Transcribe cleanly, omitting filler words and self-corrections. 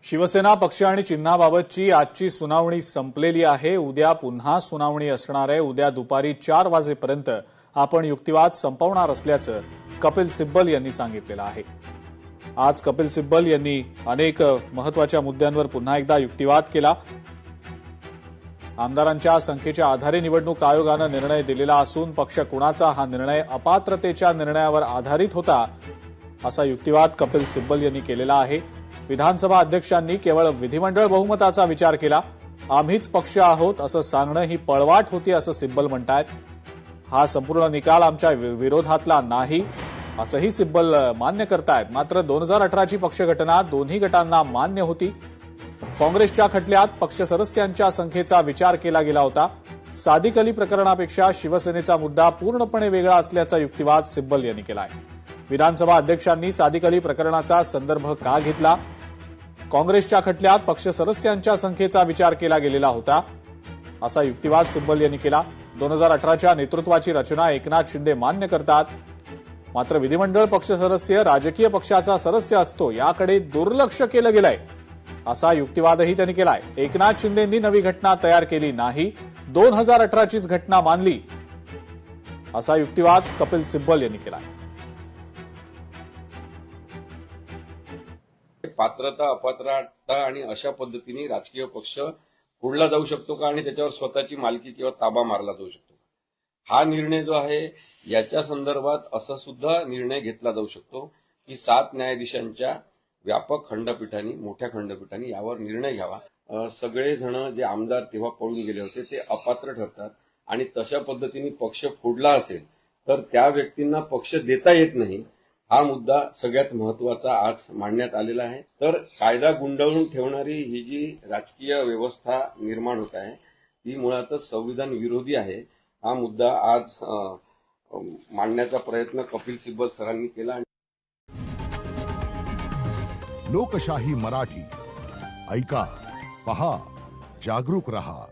शिवसेना पक्ष आणि चिन्हाबाबतची आजची सुनावणी संपलेली आहे। उद्या पुन्हा सुनावणी असणार आहे। उद्या दुपारी 4 वाजेपर्यंत आपण युक्तिवाद संपवणार असल्याचं कपिल सिब्बल यांनी सांगितलेलं आहे। आज कपिल सिब्बल यांनी अनेक महत्त्वाच्या मुद्द्यांवर पुन्हा एकदा युक्तिवाद केला। आमदारांच्या संख्येच्या आधारे निवडणूक आयोगानं निर्णय दिलेला असून पक्ष कुणाचा हा निर्णय अपात्रतेच्या निर्णयावर आधारित होता असा युक्तिवाद कपिल सिब्बल यांनी केलेला आहे। विधानसभा अध्यक्षांनी केवळ विधिमंडळ बहुमताचा विचार केला। आम्हीच पक्ष आहोत असं सांगणं ही पळवाट होती असं सिब्बल म्हणतायत। हा संपूर्ण निकाल आमच्या विरोधातला नाही असंही सिब्बल मान्य करतायत। मात्र 2018ची पक्षघटना दोन्ही गटांना मान्य होती। काँग्रेसच्या खटल्यात पक्ष सदस्यांच्या संख्येचा विचार केला गेला होता। सादिक अली प्रकरणापेक्षा शिवसेनेचा मुद्दा पूर्णपणे वेगळा असल्याचा युक्तिवाद सिब्बल यांनी केलाय। विधानसभा अध्यक्षांनी सादिक अली प्रकरणाचा संदर्भ का घेतला? काँग्रेसच्या खटल्यात पक्ष सदस्यांच्या संख्येचा विचार केला गेलेला होता असा युक्तिवाद सिब्बल यांनी केला। 2018च्या नेतृत्वाची रचना एकनाथ शिंदे मान्य करतात। मात्र विधिमंडळ पक्ष सदस्य राजकीय पक्षाचा सदस्य असतो याकडे दुर्लक्ष केलं गेलंय असा युक्तिवादही त्यांनी केलाय। एकनाथ शिंदेंनी नवी घटना तयार केली नाही, 2018चीच घटना मानली असा युक्तिवाद कपिल सिब्बल यांनी केलाय। पात्रता अपात्रता आणि अशा पद्धतीने राजकीय पक्ष फोडला जाऊ शकतो का आणि त्याच्यावर स्वतःची मालकी किंवा ताबा मारला जाऊ शकतो, हा निर्णय जो आहे याच्या संदर्भात असा सुद्धा निर्णय घेतला जाऊ शकतो की 7 न्यायाधीशांच्या व्यापक खंडपीठांनी, मोठ्या खंडपीठांनी यावर निर्णय घ्यावा। सगळे जण जे आमदार तेव्हा पळून गेले होते ते अपात्र ठरतात आणि तशा पद्धतीने पक्ष फोडला असेल तर त्या व्यक्तींना पक्ष देता येत नाही। हा मुद्दा सगळ्यात महत्वाचा आज मांडण्यात आलेला आहे। तर कायदा गुंडाळून ठेवणारी ही जी राजकीय व्यवस्था निर्माण होत आहे ती मुळातच संविधान विरोधी आहे। हा मुद्दा आज मांडण्याचा प्रयत्न कपिल सिब्बल सरांनी केला। लोकशाही मराठी ऐका, पहा, जागरूक रहा।